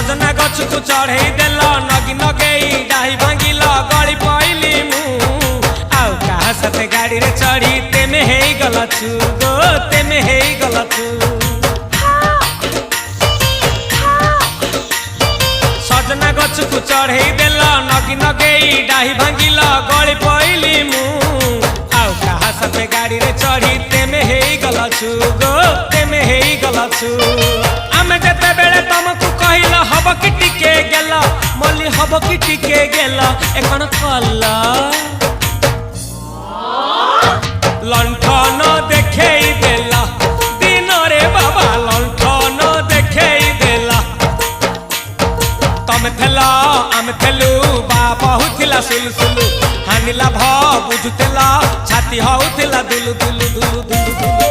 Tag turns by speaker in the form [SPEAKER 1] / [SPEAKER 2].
[SPEAKER 1] सजना गछ को चढ़े देल नगी नगेई डाही भांगिल गली पइली मु आउ कहा साथे गाड़ी रे चढ़ी तेमे हे गलछु गो तेमे हे गलछु सजना गछ को चढ़े देल नगी नगेई डाही भांगिल गली पइली मु आउ कहा साथे गाड़ी रे चढ़ी तेमे हे गलछु गो तेमे हे गलछु आमे जते बेले तुमको कहिल हब कि टिके गेल मल्ली हब कि टिके गेल एकन कल लंठन देखेई देला दिन रे बाबा लंठन देखेई देला तमे थेला आमे थेलु बाबा हुथिला सुलु हानिला भ बुझुतेला छाती हउथिला दुलु दुलु दुलु दुलु दुलु